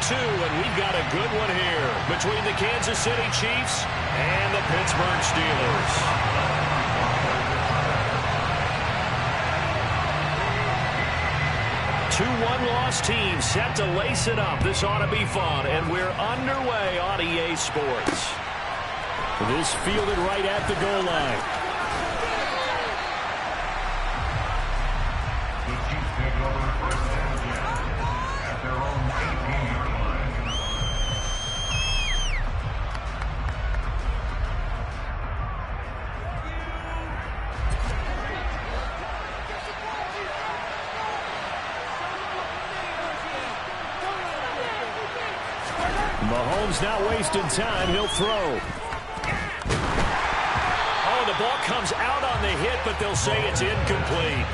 2, and we've got a good one here between the Kansas City Chiefs and the Pittsburgh Steelers. 2-1 loss team set to lace it up. This ought to be fun, and we're underway on EA Sports. This fielded right at the goal line. Mahomes not wasting time. He'll throw. Oh, the ball comes out on the hit, but they'll say it's incomplete.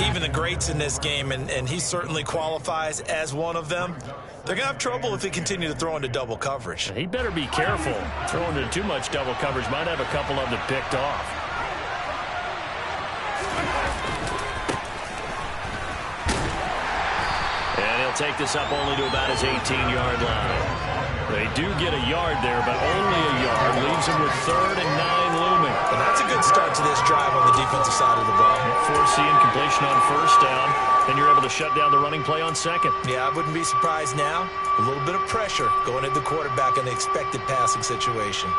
Even the greats in this game, and he certainly qualifies as one of them, they're going to have trouble if they continue to throw into double coverage. He better be careful. Throwing into too much double coverage might have a couple of them picked off. And he'll take this up only to about his 18-yard line. They do get a yard there, but only a yard. Leaves him with 3rd and 9 looming. And that's a good start to this drive on the defensive side of the ball. Forcing completion on 1st down, and you're able to shut down the running play on 2nd. Yeah, I wouldn't be surprised now. A little bit of pressure going at the quarterback in the expected passing situation.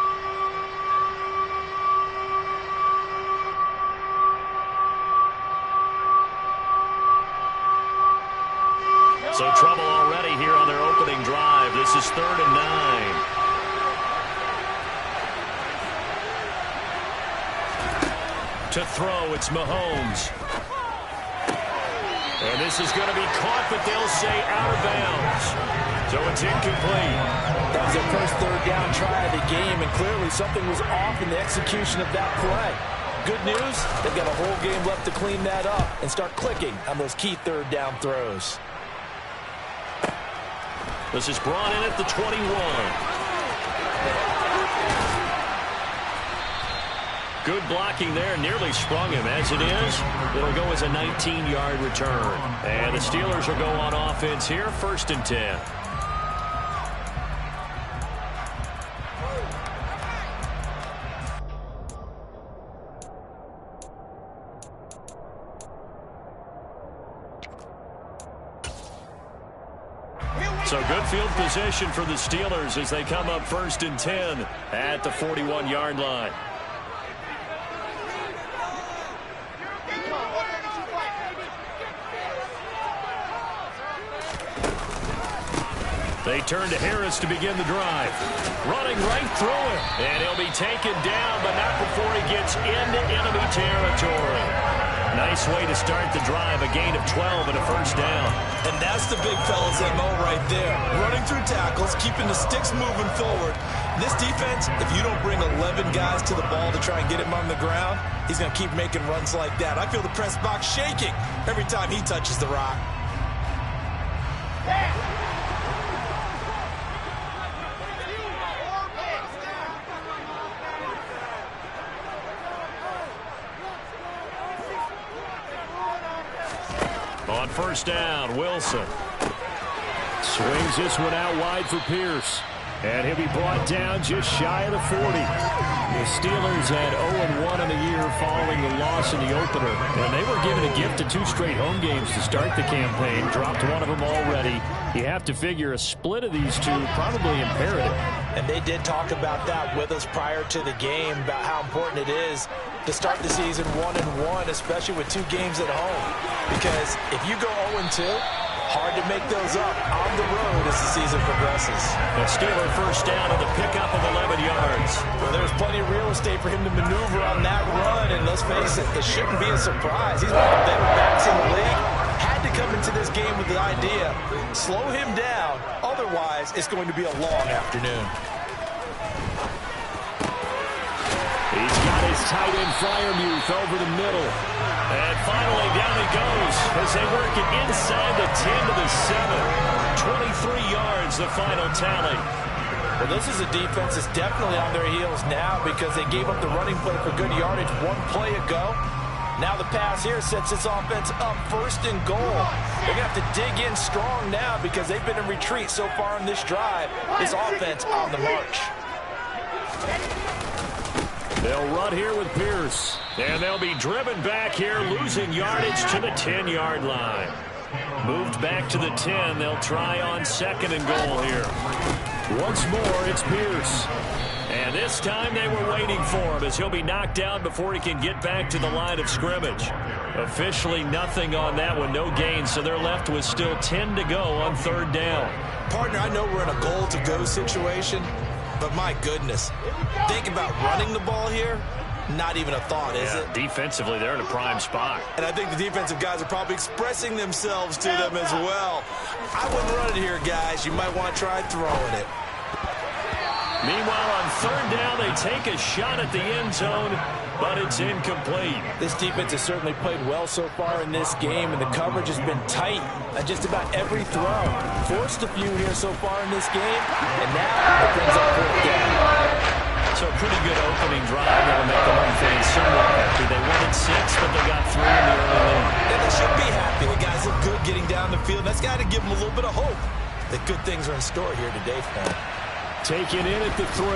So trouble already here on their opening drive. This is 3rd and 9. To throw, it's Mahomes. And this is going to be caught, but they'll say out of bounds. So it's incomplete. That was their first 3rd down try of the game, and clearly something was off in the execution of that play. Good news, they've got a whole game left to clean that up and start clicking on those key 3rd down throws. This is brought in at the 21. Good blocking there, nearly sprung him. As it is, it'll go as a 19-yard return. And the Steelers will go on offense here, 1st and 10. So good field position for the Steelers as they come up 1st and 10 at the 41-yard line. They turn to Harris to begin the drive. Running right through it. And he'll be taken down, but not before he gets into enemy territory. Nice way to start the drive. A gain of 12 and a 1st down. And that's the big fella's MO right there. Running through tackles, keeping the sticks moving forward. This defense, if you don't bring 11 guys to the ball to try and get him on the ground, he's going to keep making runs like that. I feel the press box shaking every time he touches the rock. On 1st down, Wilson swings this one out wide for Pierce. And he'll be brought down just shy of the 40. The Steelers had 0-1 in the year following the loss in the opener. And they were given a gift of 2 straight home games to start the campaign. Dropped one of them already. You have to figure a split of these two probably imperative. And they did talk about that with us prior to the game, about how important it is to start the season 1-1, especially with 2 games at home. Because if you go 0-2, hard to make those up on the road as the season progresses. The Steeler 1st down on the pickup of 11 yards. Well, there's plenty of real estate for him to maneuver on that run, and let's face it, it shouldn't be a surprise. He's one of the better backs in the league. Had to come into this game with the idea, slow him down, otherwise it's going to be a long afternoon. He's got his tight end Freiermuth over the middle. And finally down he goes as they work it inside the 10 to the 7. 23 yards the final tally. Well, this is a defense that's definitely on their heels now because they gave up the running play for good yardage one play ago. Now the pass here sets this offense up first and goal. They're going to have to dig in strong now because they've been in retreat so far in this drive. This offense on the march. They'll run here with Pierce. And they'll be driven back here, losing yardage to the 10-yard line. Moved back to the 10. They'll try on second and goal here. Once more, it's Pierce. And this time they were waiting for him as he'll be knocked down before he can get back to the line of scrimmage. Officially nothing on that one, no gain, so they're left with still 10 to go on third down. Partner, I know we're in a goal-to-go situation, but my goodness, think about running the ball here. Not even a thought, is it? Defensively, they're in a prime spot. And I think the defensive guys are probably expressing themselves to them as well. I wouldn't run it here, guys. You might want to try throwing it. Meanwhile, on third down, they take a shot at the end zone, but it's incomplete. This defense has certainly played well so far in this game, and the coverage has been tight on just about every throw. Forced a few here so far in this game, and now it brings up fourth down. So a pretty good opening drive that'll make them unfazed somewhat happy. They wanted 6, but they got 3 in the early lead. And they should be happy. The guys look good getting down the field. That's got to give them a little bit of hope that good things are in store here today for them. Taken in at the 3.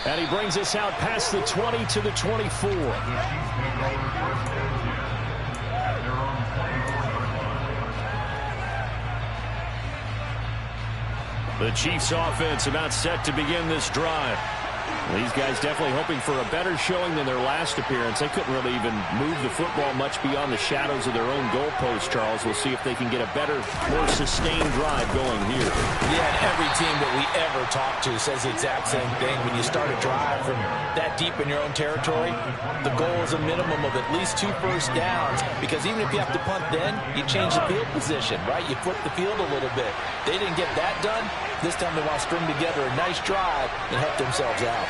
And he brings us out past the 20 to the 24. The Chiefs offense about set to begin this drive. These guys definitely hoping for a better showing than their last appearance. They couldn't really even move the football much beyond the shadows of their own goalpost, Charles. We'll see if they can get a better, more sustained drive going here. Yeah, and every team that we ever talk to says the exact same thing. When you start a drive from that deep in your own territory, the goal is a minimum of at least 2 first downs, because even if you have to punt then, you change the field position, right? You flip the field a little bit. They didn't get that done. This time they want to string together a nice drive and help themselves out.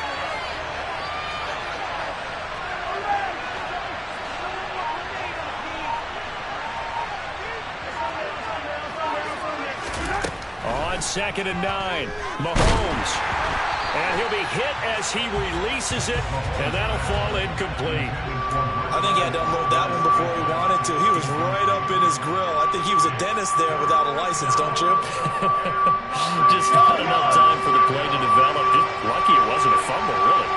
On second and 9, Mahomes. And he'll be hit as he releases it, and that'll fall incomplete. I think he had to unload that one before he wanted to. He was right up in his grill. I think he was a dentist there without a license, don't you? Just not enough time for the play to develop. Just lucky it wasn't a fumble, really.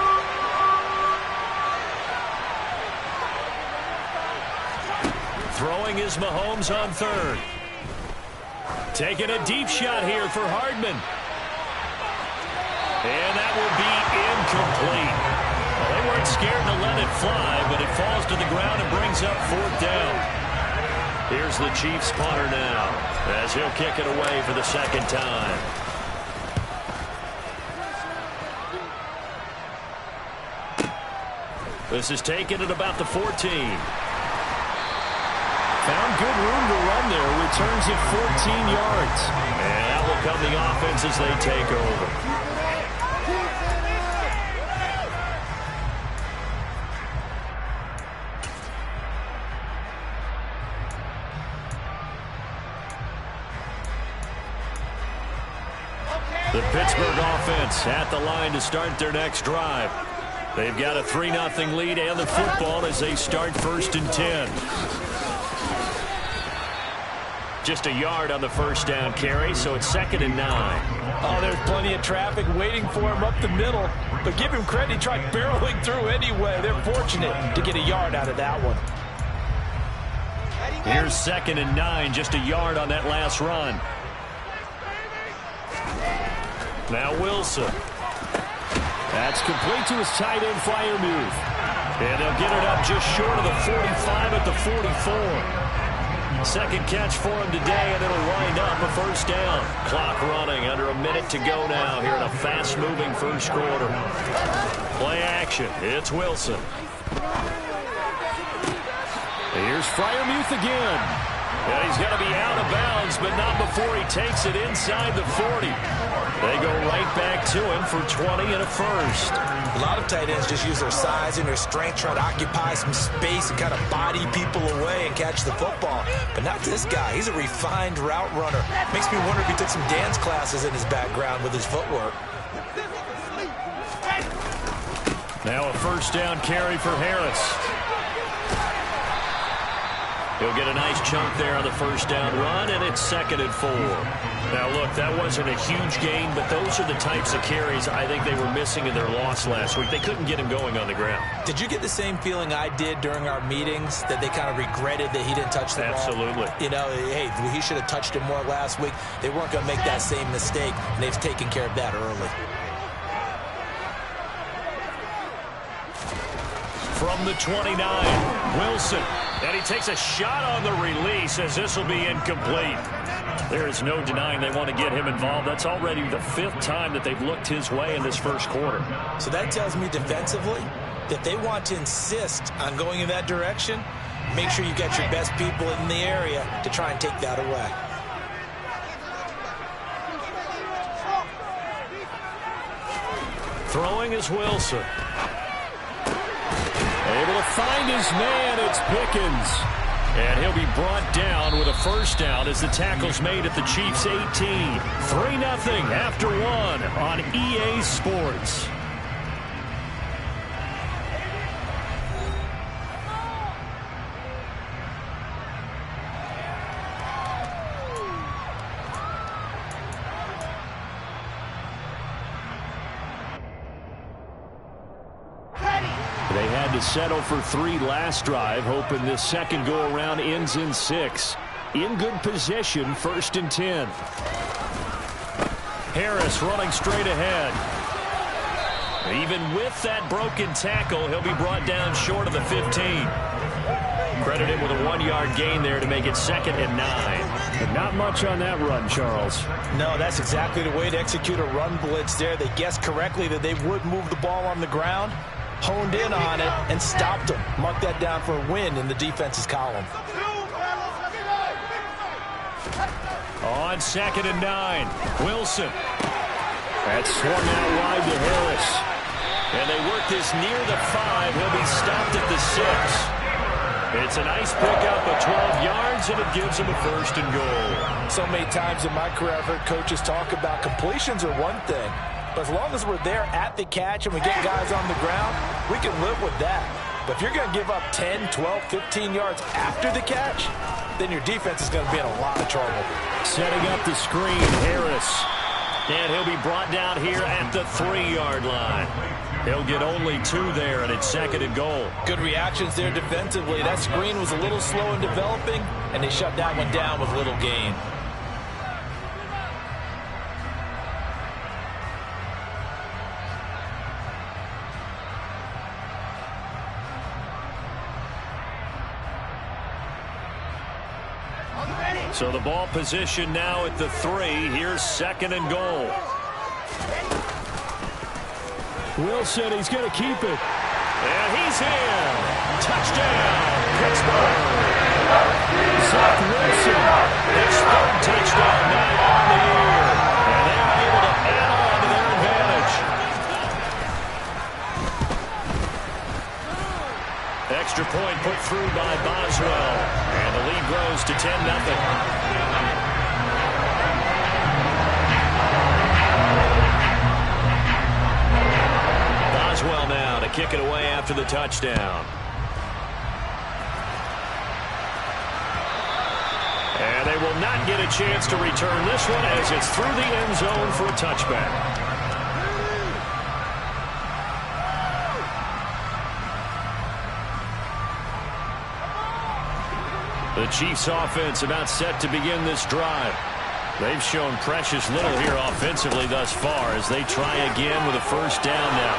Throwing is Mahomes on third. Taking a deep shot here for Hardman. And that will be incomplete. Well, they weren't scared to let it fly, but it falls to the ground and brings up fourth down. Here's the Chiefs punter now, as he'll kick it away for the second time. This is taken at about the 14. Found good room to run there. Returns it 14 yards. And that will come the offense as they take over. The Pittsburgh offense at the line to start their next drive. They've got a 3-0 lead and the football as they start first and 10. Just a yard on the first down carry, so it's second and 9. Oh, there's plenty of traffic waiting for him up the middle. But give him credit, he tried barreling through anyway. They're fortunate to get a yard out of that one. Here's second and 9, just a yard on that last run. Now Wilson. That's complete to his tight end Freiermuth. And they'll get it up just short of the 45 at the 44. Second catch for him today, and it'll wind up a first down. Clock running, under a minute to go now here in a fast-moving first quarter. Play action. It's Wilson. Here's Freiermuth again. Yeah, he's going to be out of bounds, but not before he takes it inside the 40. They go right back to him for 20 and a first. A lot of tight ends just use their size and their strength, try to occupy some space and kind of body people away and catch the football. But not this guy. He's a refined route runner. Makes me wonder if he took some dance classes in his background with his footwork. Now a first down carry for Harris. He'll get a nice chunk there on the first down run, and it's 2nd and 4. Now, look, that wasn't a huge gain, but those are the types of carries I think they were missing in their loss last week. They couldn't get him going on the ground. Did you get the same feeling I did during our meetings, that they kind of regretted that he didn't touch the ball? Absolutely. You know, hey, he should have touched it more last week. They weren't going to make that same mistake, and they've taken care of that early. From the 29, Wilson. And he takes a shot on the release as this will be incomplete. There is no denying they want to get him involved. That's already the 5th time that they've looked his way in this first quarter. So that tells me defensively that they want to insist on going in that direction. Make sure you got your best people in the area to try and take that away. Throwing is Wilson. Able to find his man, it's Pickens. And he'll be brought down with a first down as the tackle's made at the Chiefs' 18. 3-0 after 1 on EA Sports. They had to settle for 3 last drive, hoping this second go-around ends in 6. In good position, 1st and 10. Harris running straight ahead. Even with that broken tackle, he'll be brought down short of the 15. Credit him with a 1-yard gain there to make it 2nd and 9. But not much on that run, Charles. No, that's exactly the way to execute a run blitz there. They guessed correctly that they would move the ball on the ground, honed in on it, and stopped them. Mark that down for a win in the defense's column. On 2nd and 9, Wilson. That's swung out wide to Harris. And they work this near the 5. He'll be stopped at the 6. It's a nice pickup of 12 yards, and it gives him a 1st and goal. So many times in my career, I've heard coaches talk about completions are one thing, but as long as we're there at the catch and we get guys on the ground, we can live with that. But if you're going to give up 10, 12, 15 yards after the catch, then your defense is going to be in a lot of trouble. Setting up the screen, Harris. And he'll be brought down here at the 3-yard line. He'll get only 2 there, and it's 2nd and goal. Good reactions there defensively. That screen was a little slow in developing, and they shut that one down with little gain. So the ball position now at the 3. Here's 2nd and goal. Wilson, he's going to keep it. And he's in. Touchdown, Pittsburgh. Zach Wilson, his 3rd touchdown now on the year. And they're able to add on to their advantage. Extra point put through by Boswell. And the lead grows to 10-0. Boswell now to kick it away after the touchdown. And they will not get a chance to return this one as it's through the end zone for a touchback. The Chiefs offense about set to begin this drive. They've shown precious little here offensively thus far as they try again with a first down now.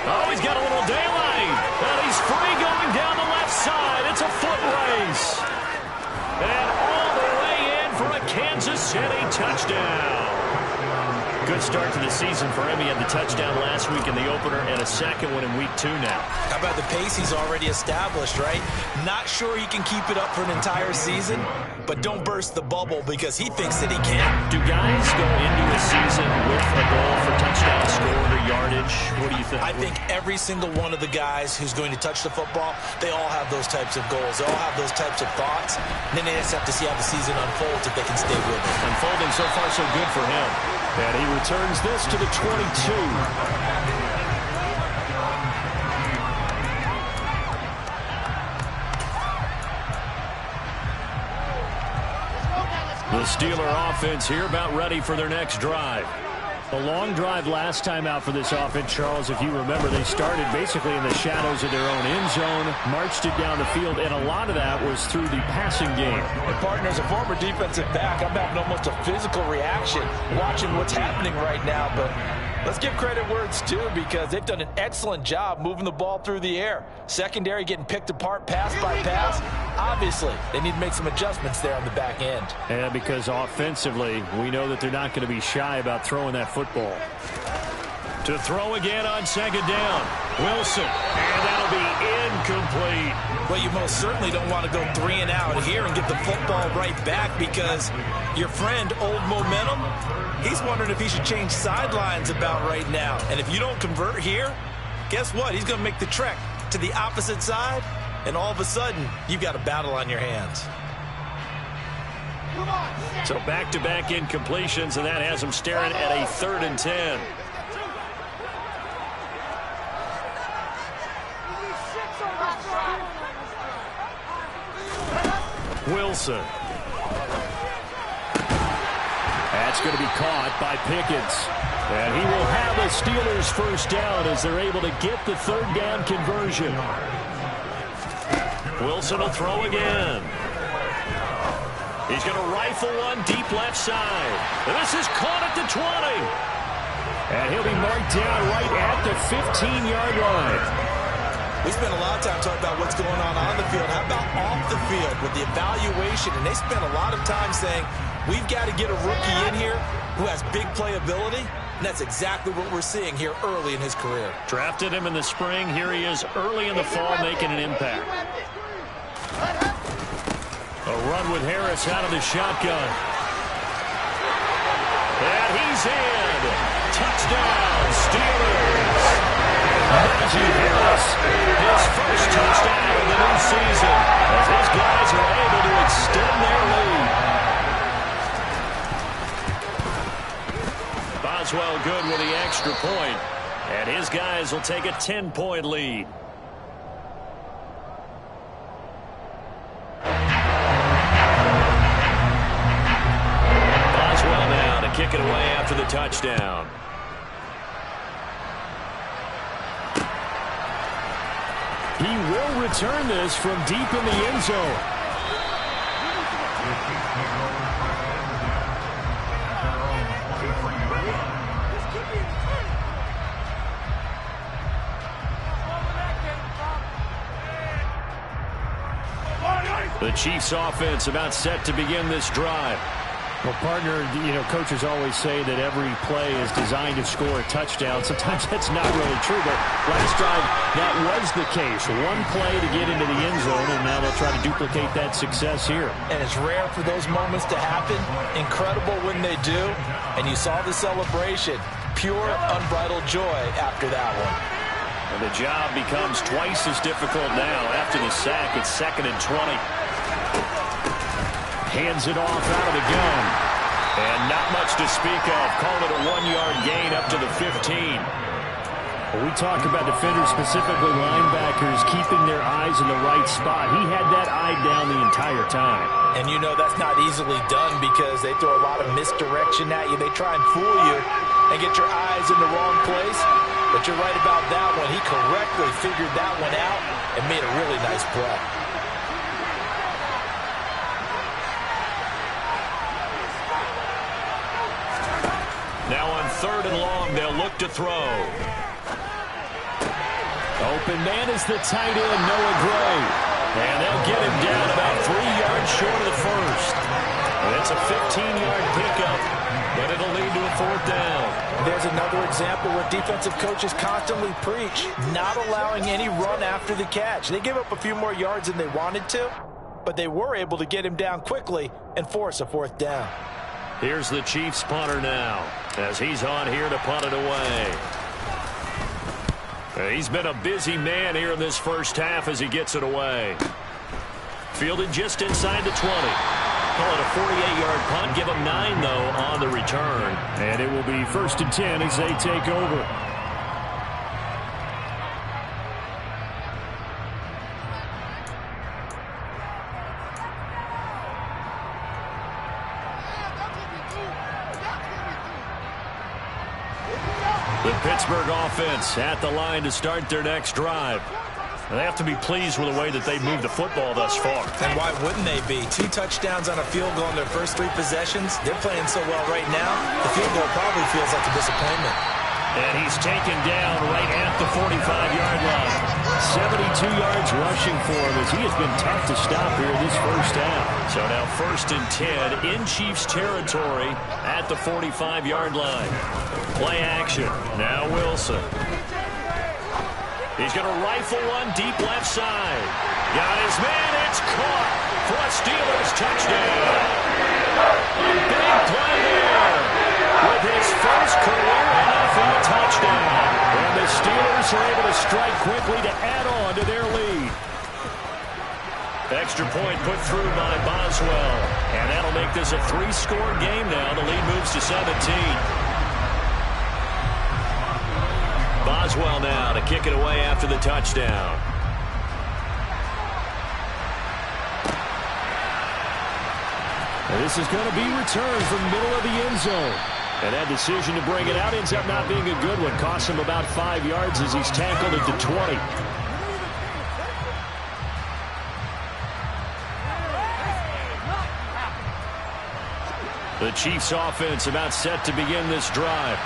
Oh, he's got a little daylight. And he's free going down the left side. It's a foot race. And all the way in for a Kansas City touchdown. Good start to the season for him. He had the touchdown last week in the opener and a second one in week 2 now. How about the pace he's already established, right? Not sure he can keep it up for an entire season, but don't burst the bubble because he thinks that he can. Do guys go into a season with a goal for touchdown scored or yardage? What do you think? I think every single one of the guys who's going to touch the football, they all have those types of goals. They all have those types of thoughts. And then they just have to see how the season unfolds if they can stay with it. Unfolding so far so good for him. And he returns this to the 22. The Steeler offense here about ready for their next drive. A long drive last time out for this offense, Charles. If you remember, they started basically in the shadows of their own end zone, marched it down the field, and a lot of that was through the passing game. And partner, as a former defensive back, I'm having almost a physical reaction watching what's happening right now. But let's give credit where it's due, because they've done an excellent job moving the ball through the air. Secondary getting picked apart pass by pass. Obviously, they need to make some adjustments there on the back end. And because offensively, we know that they're not going to be shy about throwing that football. To throw again on second down. Wilson. And that'll be incomplete. Well, you most certainly don't want to go 3 and out here and get the football right back, because your friend, Old Momentum, he's wondering if he should change sidelines about right now. And if you don't convert here, guess what? He's going to make the trek to the opposite side, and all of a sudden, you've got a battle on your hands. So back-to-back incompletions, and that has him staring at a 3rd and 10. Wilson. That's going to be caught by Pickens. And he will have a Steelers first down as they're able to get the 3rd down conversion. Wilson will throw again. He's going to rifle one deep left side. And this is caught at the 20. And he'll be marked down right at the 15-yard line. We spent a lot of time talking about what's going on the field. How about off the field with the evaluation? And they spent a lot of time saying, we've got to get a rookie in here who has big playability. And that's exactly what we're seeing here early in his career. Drafted him in the spring. Here he is early in the fall making an impact. A run with Harris out of the shotgun. And he's in. Touchdown, Steelers. Najee Harris, his first touchdown of the new season, as his guys are able to extend their lead. Boswell good with the extra point, and his guys will take a 10-point lead. Boswell now to kick it away after the touchdown. He will return this from deep in the end zone. The Chiefs offense about set to begin this drive. Well, partner, coaches always say that every play is designed to score a touchdown. Sometimes that's not really true, but last drive, that was the case. One play to get into the end zone, and now they'll try to duplicate that success here. And it's rare for those moments to happen. Incredible when they do. And you saw the celebration. Pure, unbridled joy after that one. And the job becomes twice as difficult now. After the sack, it's 2nd and 20. Hands it off out of the gun. And not much to speak of. Call it a 1-yard gain up to the 15. Well, we talk about defenders, specifically linebackers, keeping their eyes in the right spot. He had that eye down the entire time. And you know that's not easily done, because they throw a lot of misdirection at you. They try and fool you and get your eyes in the wrong place. But you're right about that one. He correctly figured that one out and made a really nice play. Now on 3rd and long, they'll look to throw. Open man is the tight end, Noah Gray. And they'll get him down about 3 yards short of the first. And it's a 15-yard pickup, but it'll lead to a 4th down. There's another example where defensive coaches constantly preach, not allowing any run after the catch. They gave up a few more yards than they wanted to, but they were able to get him down quickly and force a 4th down. Here's the Chiefs punter now, as he's on here to punt it away. He's been a busy man here in this first half as he gets it away. Fielded just inside the 20. Call it a 48-yard punt. Give him 9, though, on the return. And it will be 1st and 10 as they take over. The Pittsburgh offense at the line to start their next drive. And they have to be pleased with the way that they've moved the football thus far. And why wouldn't they be? 2 touchdowns on a field goal in their first 3 possessions. They're playing so well right now, the field goal probably feels like a disappointment. And he's taken down right at the 45-yard line. 72 yards rushing for him as he has been tough to stop here in this first half. So now 1st and 10 in Chiefs territory at the 45-yard line. Play action. Now Wilson. He's going to rifle one deep left side. Got his man. It's caught for a Steelers touchdown. A big play there with his first career NFL touchdown. And the Steelers are able to strike quickly to add on to their lead. Extra point put through by Boswell. And that'll make this a 3-score game now. The lead moves to 17. Boswell now to kick it away after the touchdown. And this is going to be returned from the middle of the end zone. And that decision to bring it out ends up not being a good one. Costs him about 5 yards as he's tackled at the 20. The Chiefs offense about set to begin this drive.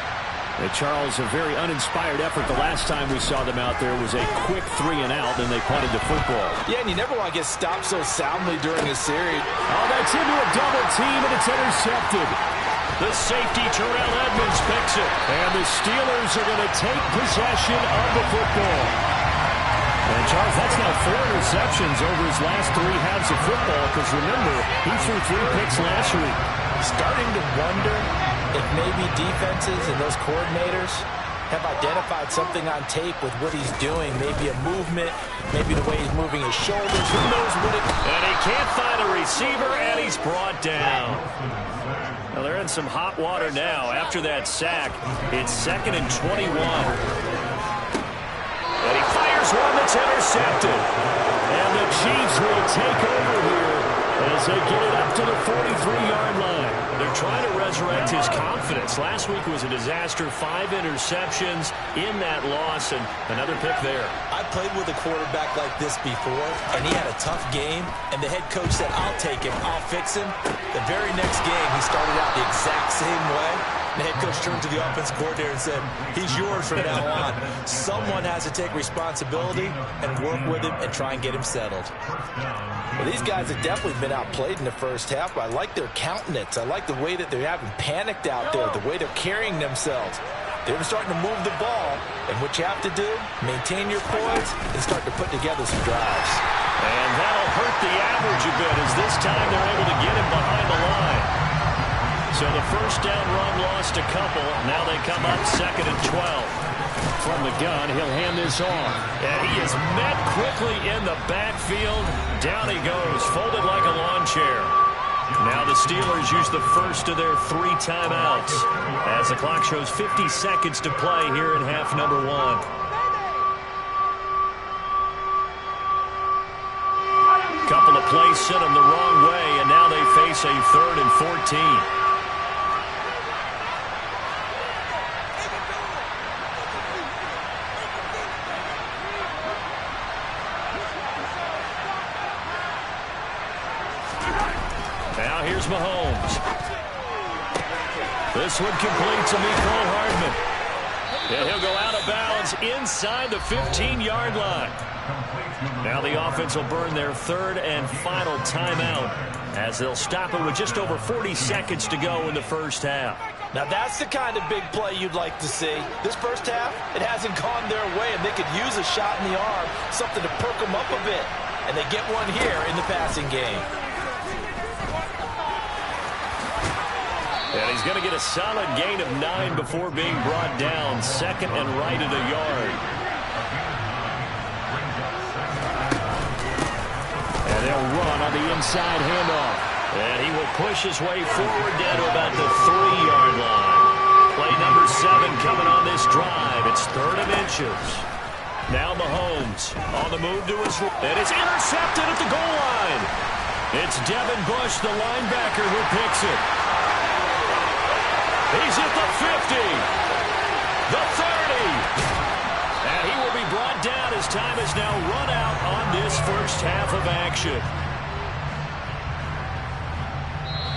And Charles, a very uninspired effort. The last time we saw them out there was a quick 3 and out, and they punted the football. Yeah, and you never want to get stopped so soundly during a series. Oh, that's into a double team, and it's intercepted. The safety, Terrell Edmonds, picks it. And the Steelers are going to take possession of the football. And Charles, that's now 4 interceptions over his last 3 halves of football, because remember, he threw 3 picks last week. Starting to wonder if maybe defenses and those coordinators have identified something on tape with what he's doing. Maybe a movement, maybe the way he's moving his shoulders. Who knows what it... And he can't find a receiver, and he's brought down. Well, they're in some hot water now. After that sack, it's 2nd and 21. And he fires one that's intercepted. And the Chiefs will take over here as they get it up to the 43-yard line. They're trying to resurrect his confidence. Last week was a disaster. 5 interceptions in that loss, and another pick there. I played with a quarterback like this before, and he had a tough game, and the head coach said, I'll take him, I'll fix him. The very next game, he started out the exact same way. The head coach turned to the offense coordinator and said, he's yours from now on. Someone has to take responsibility and work with him and try and get him settled. Well, these guys have definitely been outplayed in the first half, but I like their countenance. I like the way that they haven't panicked out there, the way they're carrying themselves. They're starting to move the ball, and what you have to do, maintain your poise and start to put together some drives. And that'll hurt the average a bit as this time they're able to get him behind the line. So the first down run lost a couple. Now they come up 2nd and 12. From the gun, he'll hand this off. And he is met quickly in the backfield. Down he goes, folded like a lawn chair. Now the Steelers use the first of their 3 timeouts as the clock shows 50 seconds to play here in half number 1. Couple of plays sent them the wrong way, and now they face a 3rd and 14. Now here's Mahomes. This one complete to Mecole Hardman. And he'll go out of bounds inside the 15-yard line. Now the offense will burn their 3rd and final timeout as they'll stop it with just over 40 seconds to go in the first half. Now that's the kind of big play you'd like to see. This first half, it hasn't gone their way, and they could use a shot in the arm, something to perk them up a bit. And they get one here in the passing game. And he's going to get a solid gain of 9 before being brought down. 2nd and right at a yard. And they'll run on the inside handoff. And he will push his way forward down to about the 3-yard line. Play number 7 coming on this drive. It's 3rd and inches. Now Mahomes on the move to his right. And it's intercepted at the goal line. It's Devin Bush, the linebacker, who picks it. He's at the 50. the 30. And he will be brought down as time is now run out on this first half of action.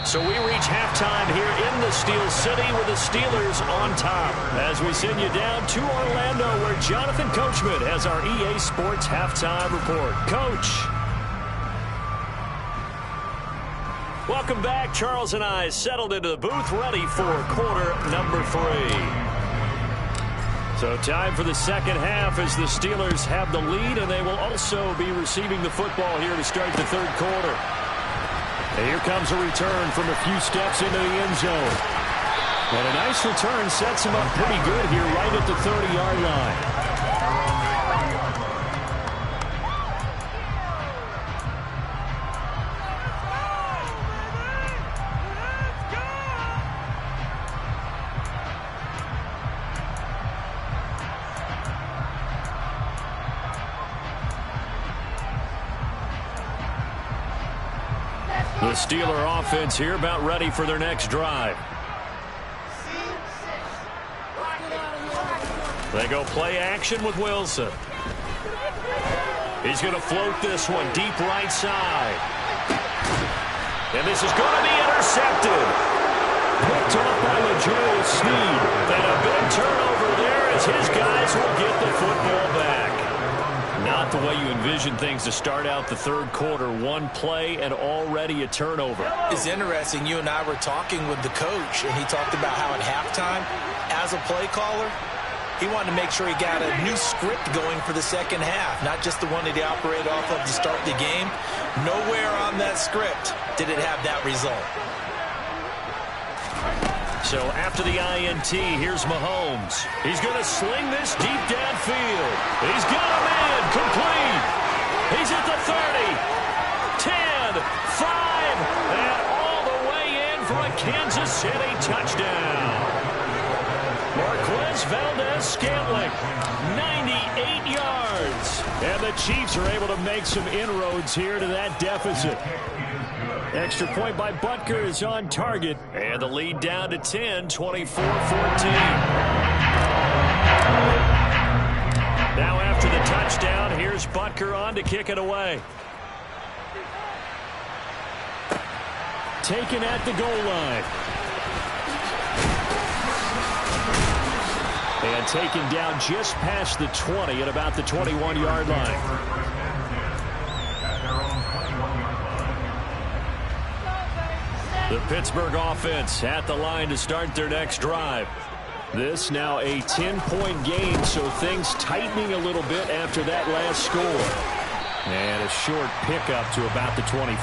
So we reach halftime here in the Steel City with the Steelers on top. As we send you down to Orlando where Jonathan Coachman has our EA Sports halftime report. Coach. Welcome back. Charles and I settled into the booth ready for quarter number 3. So time for the second half as the Steelers have the lead, and they will also be receiving the football here to start the third quarter. And here comes a return from a few steps into the end zone. And a nice return sets him up pretty good here right at the 30-yard line. The Steeler offense here about ready for their next drive. They go play action with Wilson. He's going to float this one deep right side. And this is going to be intercepted. Picked up by LaJoe Sneed. And a big turnover there as his guys will get the football back. Not the way you envision things to start out the third quarter. One play and already a turnover. It's interesting. You and I were talking with the coach, and he talked about how at halftime, as a play caller, he wanted to make sure he got a new script going for the second half, not just the one that he operated off of to start the game. Nowhere on that script did it have that result. So after the INT, here's Mahomes. He's going to sling this deep downfield. He's got a man complete. He's at the 30, 10, 5, and all the way in for a Kansas City touchdown. Marquez Valdez-Scantling, 98 yards. And the Chiefs are able to make some inroads here to that deficit. Extra point by Butker is on target. And the lead down to 10, 24-14. Now after the touchdown, here's Butker on to kick it away. Taken at the goal line. And taken down just past the 20 at about the 21-yard line. The Pittsburgh offense at the line to start their next drive. This now a 10-point game, so things tightening a little bit after that last score. And a short pickup to about the 25.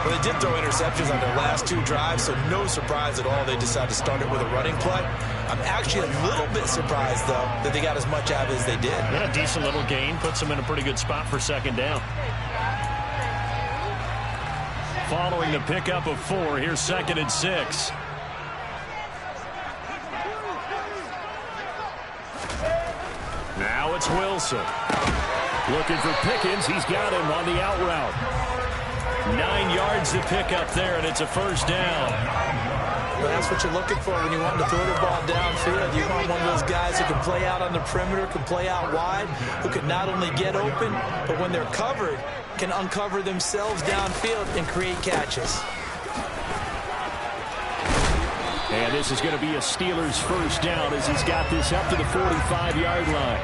Well, they did throw interceptions on their last 2 drives, so no surprise at all they decided to start it with a running play. I'm actually a little bit surprised, though, that they got as much out as they did. Yeah, decent little gain. Puts them in a pretty good spot for second down. Following the pickup of 4, here's 2nd and 6. Now it's Wilson. Looking for Pickens. He's got him on the out route. 9 yards to pick up there, and it's a first down. Well, that's what you're looking for when you want to throw the ball downfield. You want one of those guys who can play out on the perimeter, can play out wide, who can not only get open, but when they're covered, can uncover themselves downfield and create catches. And this is going to be a Steelers first down as he's got this up to the 45-yard line.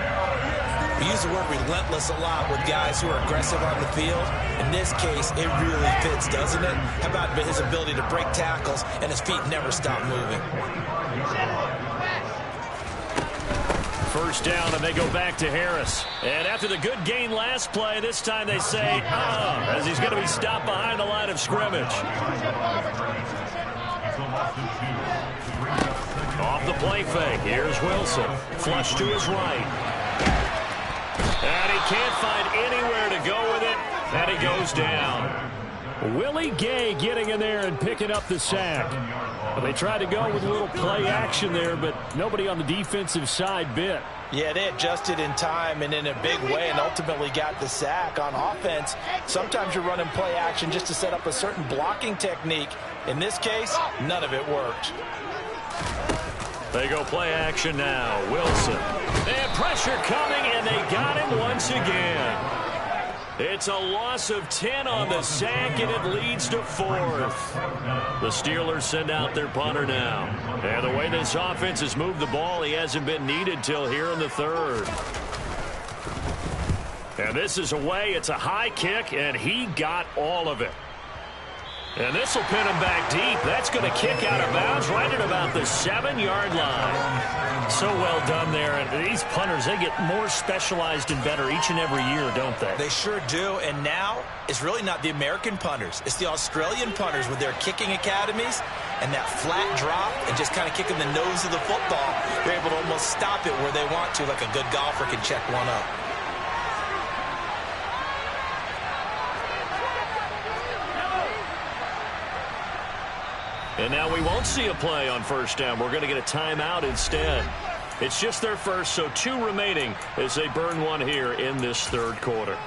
We use the word relentless a lot with guys who are aggressive on the field. In this case, it really fits, doesn't it? How about his ability to break tackles and his feet never stop moving? First down, and they go back to Harris. And after the good gain last play, this time they say, as he's going to be stopped behind the line of scrimmage. Off the play fake, here's Wilson. Flush to his right. And he can't find anywhere to go with it, and he goes down. Willie Gay getting in there and picking up the sack. Well, they tried to go with a little play action there, but nobody on the defensive side bit. Yeah, they adjusted in time and in a big way and ultimately got the sack. On offense, sometimes you're running play action just to set up a certain blocking technique. In this case, none of it worked. They go play action now. Wilson. They have pressure coming, and they got him once again. It's a loss of 10 on the sack, and it leads to 4th. The Steelers send out their punter now. And the way this offense has moved the ball, he hasn't been needed till here in the 3rd. And this is away. It's a high kick, and he got all of it. And this will pin him back deep. That's going to kick out of bounds right at about the 7-yard line. So well done there. And these punters, they get more specialized and better each and every year, don't they? They sure do. And now it's really not the American punters. It's the Australian punters with their kicking academies and that flat drop and just kind of kicking the nose of the football. They're able to almost stop it where they want to, like a good golfer can check one up. And now we won't see a play on first down. We're going to get a timeout instead. It's just their first, so 2 remaining as they burn one here in this 3rd quarter.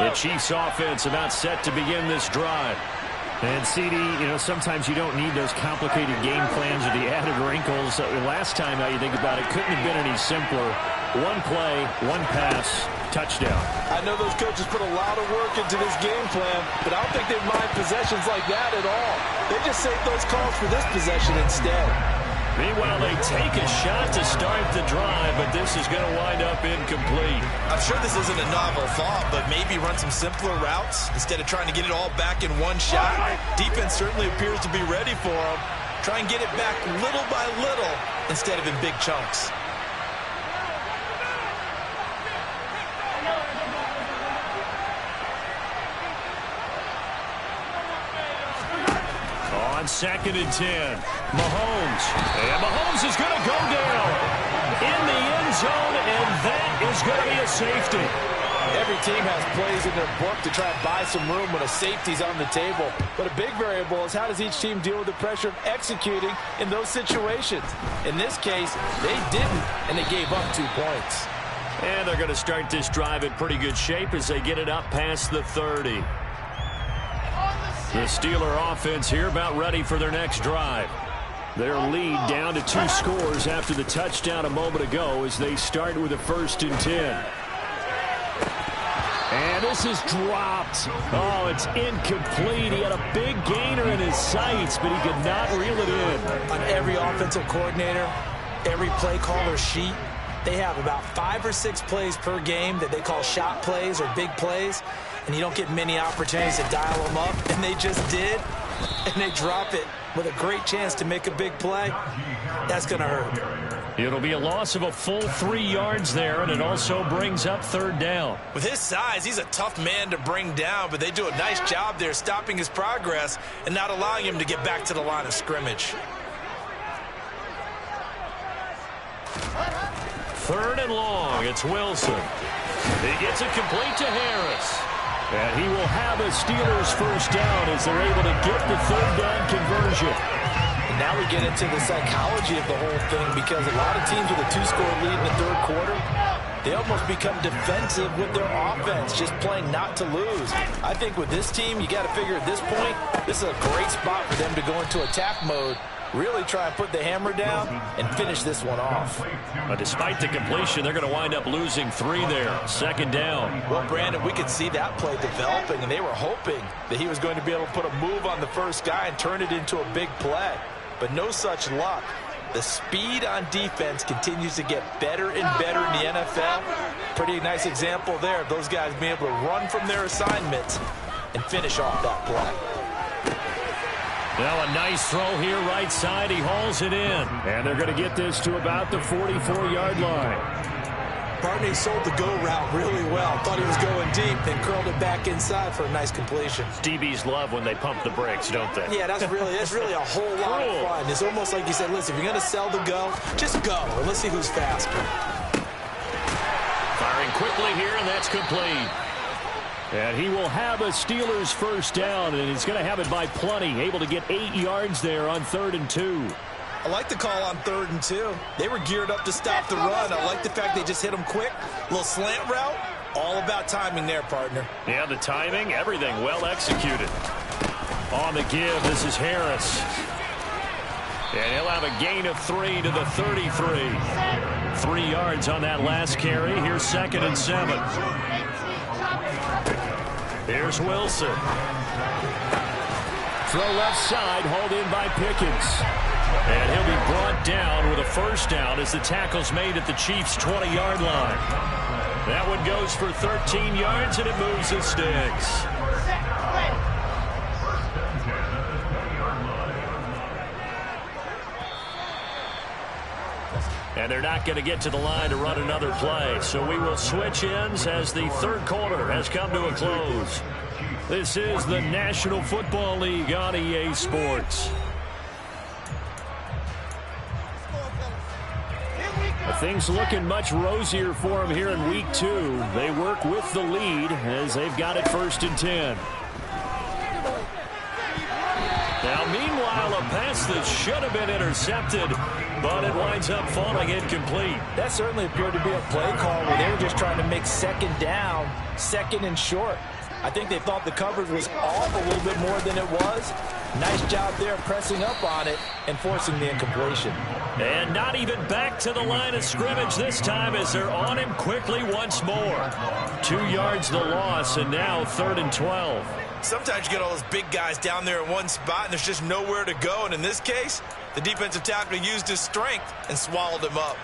The Chiefs offense about set to begin this drive. And CD, sometimes you don't need those complicated game plans or the added wrinkles. Last time, now you think about it, couldn't have been any simpler. 1 play, 1 pass, touchdown. I know those coaches put a lot of work into this game plan, but I don't think they mind possessions like that at all. They just save those calls for this possession instead. Meanwhile, they take a shot to start the drive, but this is going to wind up incomplete. I'm sure this isn't a novel thought, but maybe run some simpler routes instead of trying to get it all back in one shot. Defense certainly appears to be ready for them. Try and get it back little by little instead of in big chunks. On 2nd and 10, Mahomes. And Mahomes is going to go down in the end zone, and that is going to be a safety. Every team has plays in their book to try and buy some room when a safety's on the table. But a big variable is how does each team deal with the pressure of executing in those situations. In this case, they didn't, and they gave up 2 points. And they're going to start this drive in pretty good shape as they get it up past the 30. The Steeler offense here about ready for their next drive. Their lead down to 2 scores after the touchdown a moment ago as they start with a 1st and 10. And this is dropped. Oh, it's incomplete. He had a big gainer in his sights, but he could not reel it in. On every offensive coordinator, every play caller sheet, they have about 5 or 6 plays per game that they call shot plays or big plays. And you don't get many opportunities to dial them up, and they just did, and they drop it with a great chance to make a big play. That's going to hurt. It'll be a loss of a full 3 yards there, and it also brings up 3rd down. With his size, he's a tough man to bring down, but they do a nice job there stopping his progress and not allowing him to get back to the line of scrimmage. 3rd and long, it's Wilson. He gets it complete to Harris. And he will have a Steelers 1st down as they're able to get the 3rd down conversion. And now we get into the psychology of the whole thing, because a lot of teams with a 2-score lead in the 3rd quarter, they almost become defensive with their offense, just playing not to lose. I think with this team, you got to figure at this point, this is a great spot for them to go into attack mode, really try and put the hammer down and finish this one off. But despite the completion, they're going to wind up losing 3 there. 2nd down. Well, Brandon, we could see that play developing, and they were hoping that he was going to be able to put a move on the first guy and turn it into a big play. But no such luck. The speed on defense continues to get better and better in the NFL. Pretty nice example there of those guys being able to run from their assignments and finish off that play. Now a nice throw here right side. He hauls it in. And they're going to get this to about the 44-yard line. Barney sold the go route really well. Thought he was going deep, then curled it back inside for a nice completion. DBs love when they pump the brakes, don't they? Yeah, that's really a whole lot of fun. It's almost like you said, listen, if you're going to sell the go, just go, and let's see who's faster. Firing quickly here, and that's complete. And he will have a Steelers 1st down, and he's going to have it by plenty. Able to get 8 yards there on 3rd and 2. I like the call on 3rd and 2. They were geared up to stop the run. I like the fact they just hit them quick. A little slant route. All about timing there, partner. Yeah, the timing, everything well executed. On the give, this is Harris. And he'll have a gain of 3 to the 33. 3 yards on that last carry. Here's 2nd and 7. Here's Wilson. Throw left side, hauled in by Pickens. And he'll be brought down with a first down as the tackle's made at the Chiefs' 20-yard line. That one goes for 13 yards, and it moves the sticks. And they're not going to get to the line to run another play. So we will switch ends as the 3rd quarter has come to a close. This is the National Football League on EA Sports. Things looking much rosier for them here in week 2. They work with the lead as they've got it 1st and 10. Now, meanwhile, a pass that should have been intercepted, but it winds up falling incomplete. That certainly appeared to be a play call where they were just trying to make 2nd down, 2nd and short. I think they thought the coverage was off a little bit more than it was. Nice job there pressing up on it and forcing the incompletion. And not even back to the line of scrimmage this time as they're on him quickly once more. 2 yards the loss, and now 3rd and 12. Sometimes you get all those big guys down there in one spot, and there's just nowhere to go. And in this case, the defensive tackle used his strength and swallowed him up.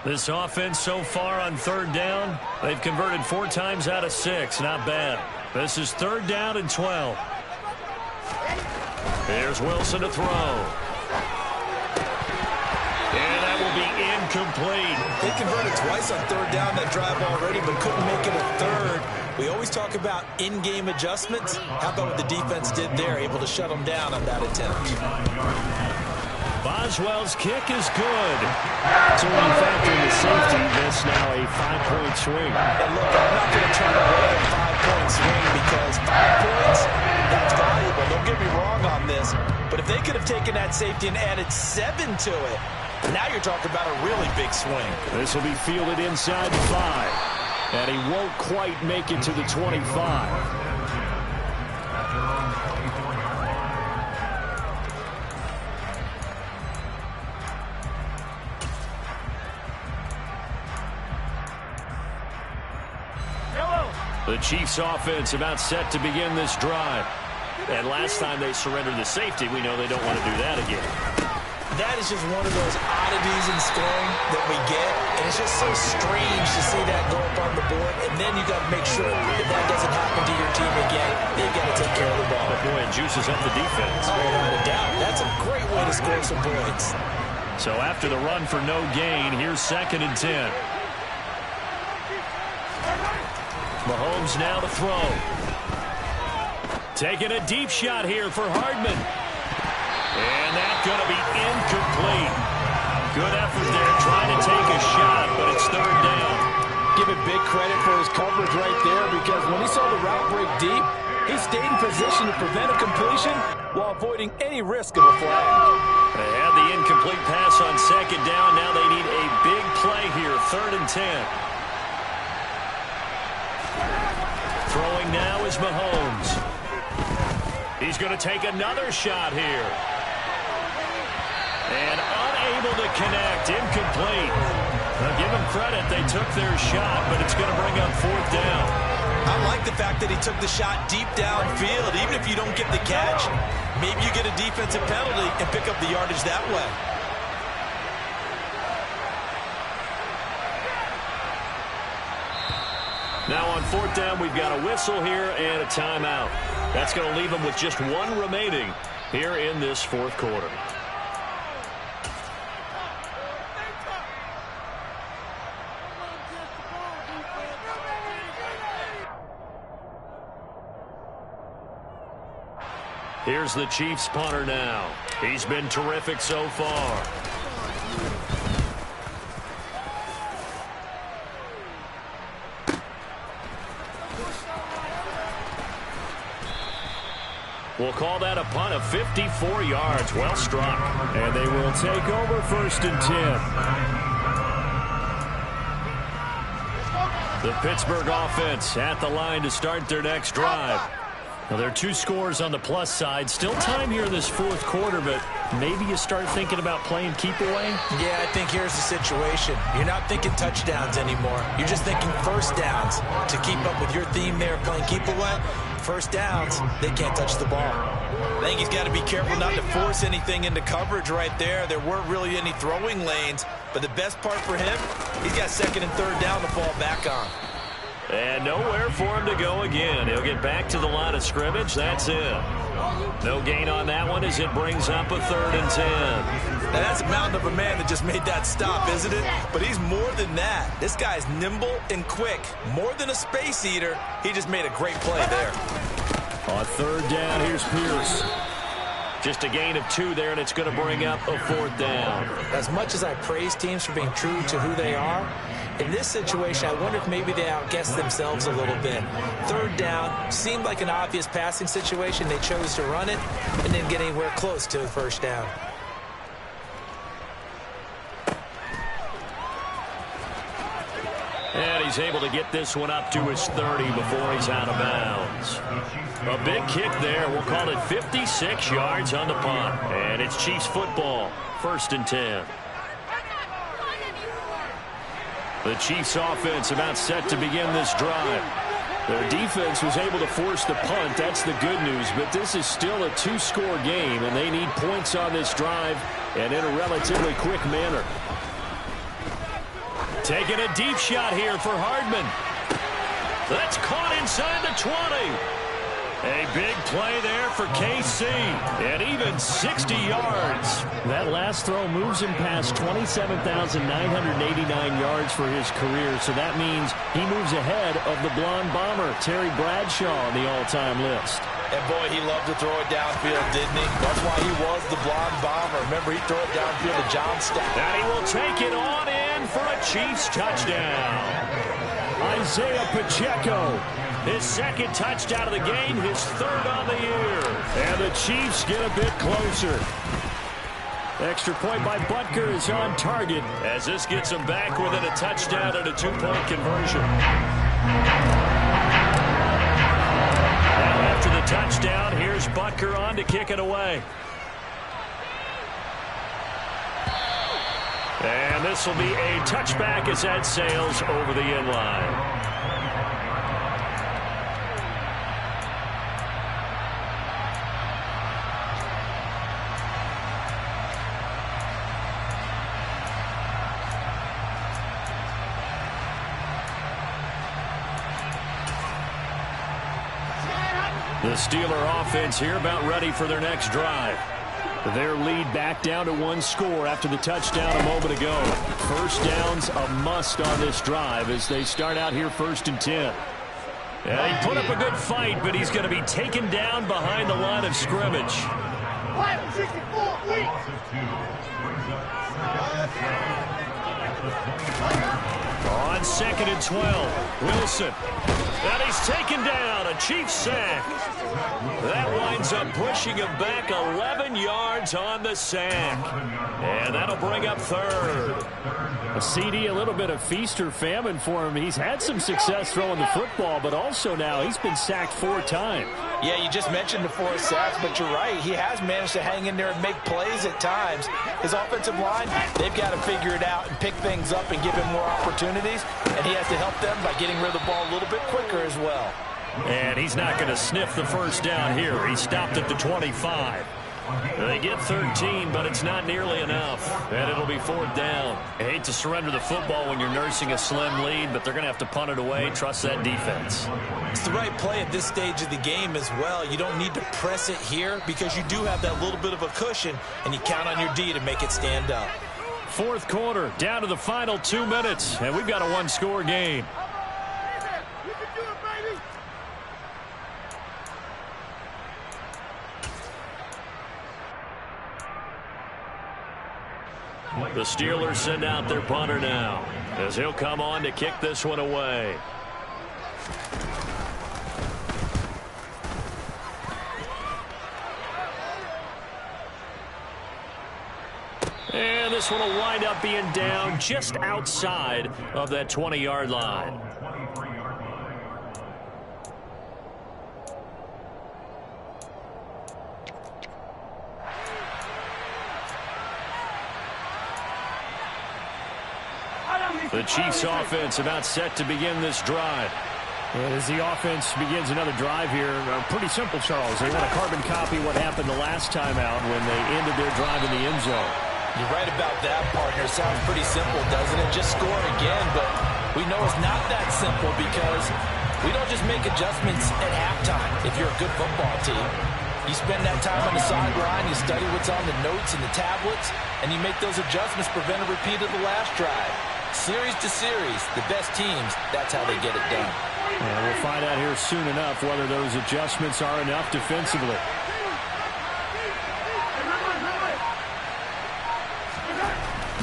This offense so far on 3rd down, they've converted 4 times out of 6. Not bad. This is 3rd down and 12. Here's Wilson to throw. And that will be incomplete. They converted twice on 3rd down that drive already, but couldn't make it a 3rd. We always talk about in-game adjustments. How about what the defense did there, able to shut them down on that attempt? Boswell's kick is good. So when you factor in the safety, that's now a 5-point swing. And look, I'm not going to try to weigh a 5-point swing because 5 points, that's valuable. Don't get me wrong on this. But if they could have taken that safety and added 7 to it, now you're talking about a really big swing. This will be fielded inside the 5. And he won't quite make it to the 25. The Chiefs offense about set to begin this drive. And last time they surrendered the safety, we know they don't want to do that again. That is just one of those oddities in scoring that we get. And it's just so strange to see that go up on the board. And then you got to make sure that that doesn't happen to your team again. They've got to take care of the ball. But boy, it juices up the defense. Oh, without a doubt. That's a great way to score some points. So after the run for no gain, here's 2nd and 10. Mahomes now to throw. Taking a deep shot here for Hardman. And that's going to be incomplete. Good effort there trying to take a shot, but it's 3rd down. Give it big credit for his coverage right there because when he saw the route break deep, he stayed in position to prevent a completion while avoiding any risk of a flag. They had the incomplete pass on 2nd down. Now they need a big play here, 3rd and 10. Throwing now is Mahomes. He's going to take another shot here. And unable to connect, incomplete. Now give them credit, they took their shot, but it's going to bring up 4th down. I like the fact that he took the shot deep downfield. Even if you don't get the catch, maybe you get a defensive penalty and pick up the yardage that way. Now on 4th down, we've got a whistle here and a timeout. That's going to leave them with just 1 remaining here in this 4th quarter. Here's the Chiefs punter now. He's been terrific so far. Will call that a punt of 54 yards. Well struck. And they will take over 1st and 10. The Pittsburgh offense at the line to start their next drive. Well, there are 2 scores on the plus side. Still time here in this 4th quarter, but maybe you start thinking about playing keep away? Yeah, I think here's the situation. You're not thinking touchdowns anymore. You're just thinking first downs. To keep up with your theme there, playing keep away, first downs, they can't touch the ball. I think he's got to be careful not to force anything into coverage right there. There weren't really any throwing lanes, but the best part for him, he's got 2nd and 3rd down to fall back on. And nowhere for him to go again. He'll get back to the line of scrimmage. That's it. No gain on that one as it brings up a 3rd and 10. Now that's a mountain of a man that just made that stop, isn't it? But he's more than that. This guy's nimble and quick. More than a space eater, he just made a great play there. On 3rd down, here's Pierce. Just a gain of 2 there, and it's going to bring up a 4th down. As much as I praise teams for being true to who they are, in this situation, I wonder if maybe they outguessed themselves a little bit. 3rd down seemed like an obvious passing situation. They chose to run it and didn't get anywhere close to the 1st down. And he's able to get this one up to his 30 before he's out of bounds. A big kick there. We'll call it 56 yards on the punt. And it's Chiefs football, 1st and 10. The Chiefs offense about set to begin this drive. Their defense was able to force the punt. That's the good news. But this is still a 2-score game, and they need points on this drive and in a relatively quick manner. Taking a deep shot here for Hardman. That's caught inside the 20. A big play there for KC, and even 60 yards. That last throw moves him past 27,989 yards for his career, so that means he moves ahead of the blonde bomber, Terry Bradshaw, on the all-time list. And boy, he loved to throw it downfield, didn't he? That's why he was the blonde bomber. Remember, he'd throw it downfield to John Stott. And he will take it on in for a Chiefs touchdown. Isaiah Pacheco. His 2nd touchdown of the game, his 3rd on the year. And the Chiefs get a bit closer. Extra point by Butker is on target. As this gets him back within a touchdown and a 2-point conversion. Now after the touchdown, here's Butker on to kick it away. And this will be a touchback as that sails over the end line. The Steeler offense here about ready for their next drive. Their lead back down to 1 score after the touchdown a moment ago. 1st down's a must on this drive as they start out here 1st and 10. Yeah, he put up a good fight, but he's going to be taken down behind the line of scrimmage. On 2nd and 12, Wilson. And he's taken down, a Chiefs sack. That winds up pushing him back 11 yards on the sack. And that'll bring up 3rd. A CD, a little bit of feast or famine for him. He's had some success throwing the football, but also now he's been sacked 4 times. Yeah, you just mentioned the 4 sacks, but you're right. He has managed to hang in there and make plays at times. His offensive line, they've got to figure it out and pick things up and give him more opportunities. And he has to help them by getting rid of the ball a little bit quicker as well. And he's not going to sniff the 1st down here. He stopped at the 25. They get 13, but it's not nearly enough. And it'll be 4th down. I hate to surrender the football when you're nursing a slim lead, but they're going to have to punt it away. Trust that defense. It's the right play at this stage of the game as well. You don't need to press it here because you do have that little bit of a cushion, and you count on your D to make it stand up. 4th quarter, down to the final 2 minutes, and we've got a 1-score game. The Steelers send out their punter now as he'll come on to kick this one away. this one will wind up being down just outside of that 20-yard line. The Chiefs offense about set to begin this drive. And as the offense begins another drive here, pretty simple, Charles. They want to carbon copy what happened the last time out when they ended their drive in the end zone. You're right about that, partner. Sounds pretty simple, doesn't it? Just score again, but we know it's not that simple because we don't just make adjustments at halftime if you're a good football team. You spend that time on the sideline, you study what's on the notes and the tablets, and you make those adjustments, prevent a repeat of the last drive. Series to series, the best teams, that's how they get it done. And we'll find out here soon enough whether those adjustments are enough defensively.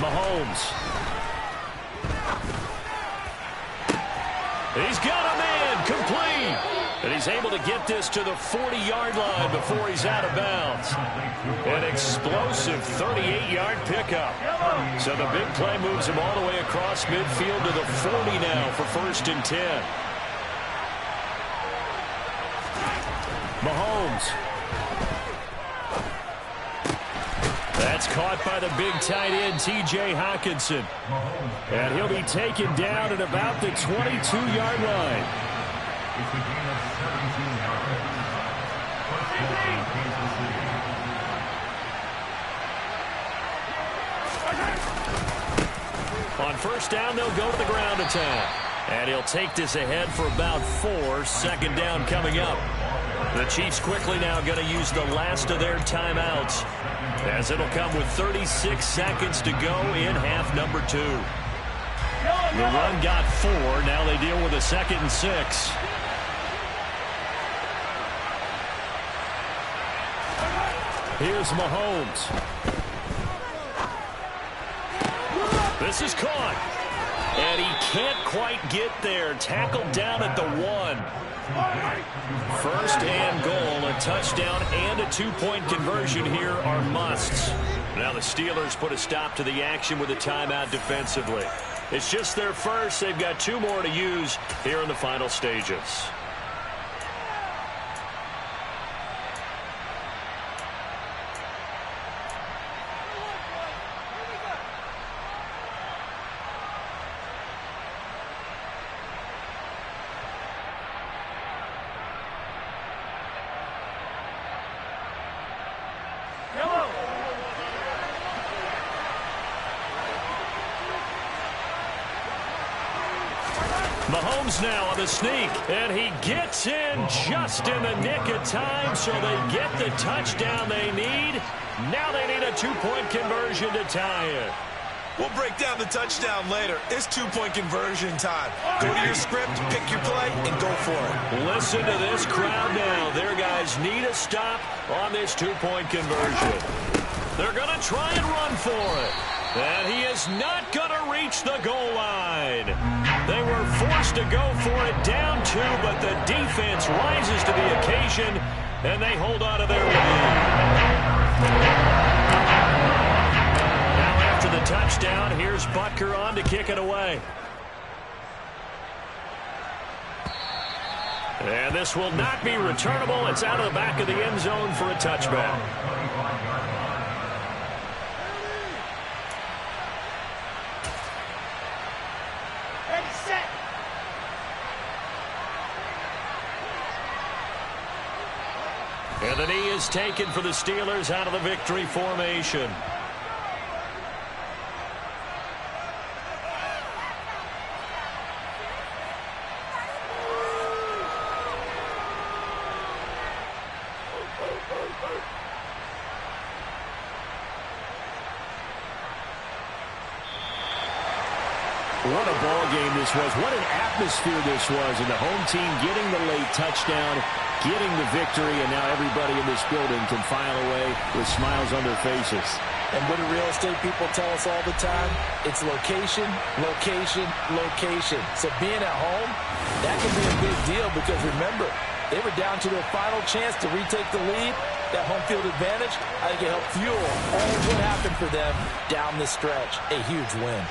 Mahomes. He's got a man complete. And he's able to get this to the 40-yard line before he's out of bounds. An explosive 38-yard pickup. So the big play moves him all the way across midfield to the 40 now for 1st and 10. Mahomes. That's caught by the big tight end, T.J. Hockenson. And he'll be taken down at about the 22-yard line. On 1st down, they'll go to the ground attack. And he'll take this ahead for about 4. 2nd down coming up. The Chiefs quickly now going to use the last of their timeouts, as it'll come with 36 seconds to go in half number 2. The run got 4. Now they deal with a 2nd and 6. Here's Mahomes. This is caught. And he can't quite get there. Tackled down at the 1. 1st and goal. A touchdown and a 2-point conversion here are musts. Now the Steelers put a stop to the action with a timeout defensively. It's just their first. They've got 2 more to use here in the final stages. Mahomes now on the sneak, and he gets in just in the nick of time, so they get the touchdown they need. Now they need a 2-point conversion to tie it. We'll break down the touchdown later. It's 2-point conversion time. Go to your script, pick your play, and go for it. Listen to this crowd now. Their guys need a stop on this 2-point conversion. They're going to try and run for it. And he is not going to reach the goal line. They were forced to go for it down 2, but the defense rises to the occasion, and they hold on to their lead. Now after the touchdown, here's Butker on to kick it away. And this will not be returnable. It's out of the back of the end zone for a touchback. And the knee is taken for the Steelers out of the victory formation. What a ball game this was. What an atmosphere this was. And the home team getting the late touchdown, getting the victory, and now everybody in this building can file away with smiles on their faces. And what do real estate people tell us all the time? It's location, location, location. So being at home, that can be a big deal because remember, they were down to their final chance to retake the lead, That home field advantage, I think it helped fuel all of what happened for them down the stretch. A huge win.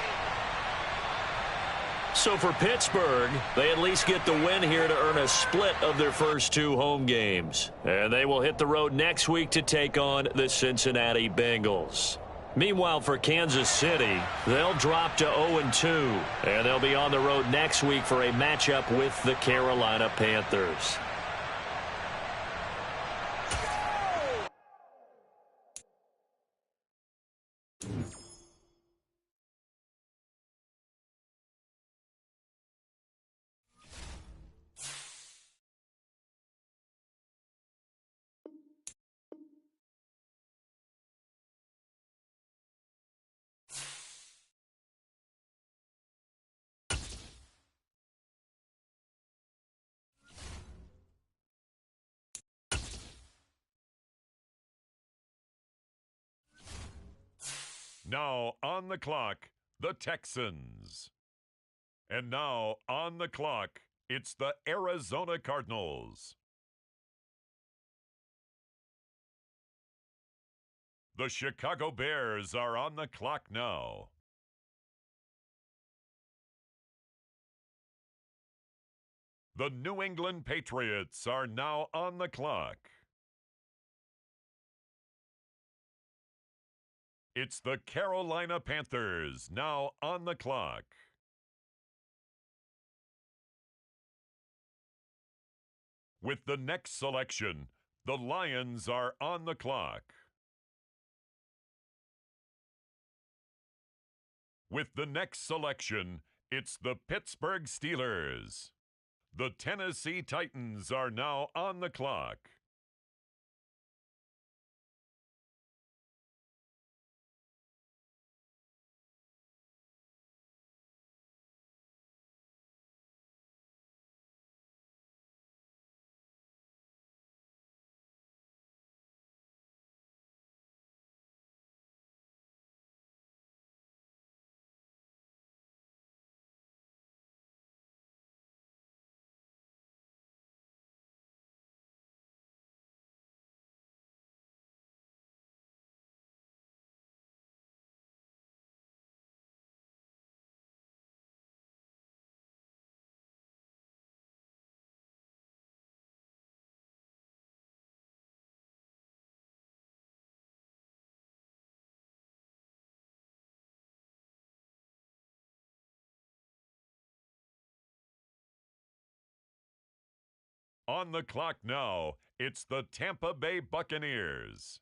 So for Pittsburgh, they at least get the win here to earn a split of their first 2 home games. And they will hit the road next week to take on the Cincinnati Bengals. Meanwhile, for Kansas City, they'll drop to 0-2, and they'll be on the road next week for a matchup with the Carolina Panthers. Now on the clock, the Texans. And now on the clock, it's the Arizona Cardinals. The Chicago Bears are on the clock now. The New England Patriots are now on the clock. It's the Carolina Panthers now on the clock. With the next selection, the Lions are on the clock. With the next selection, it's the Pittsburgh Steelers. The Tennessee Titans are now on the clock. On the clock now, it's the Tampa Bay Buccaneers.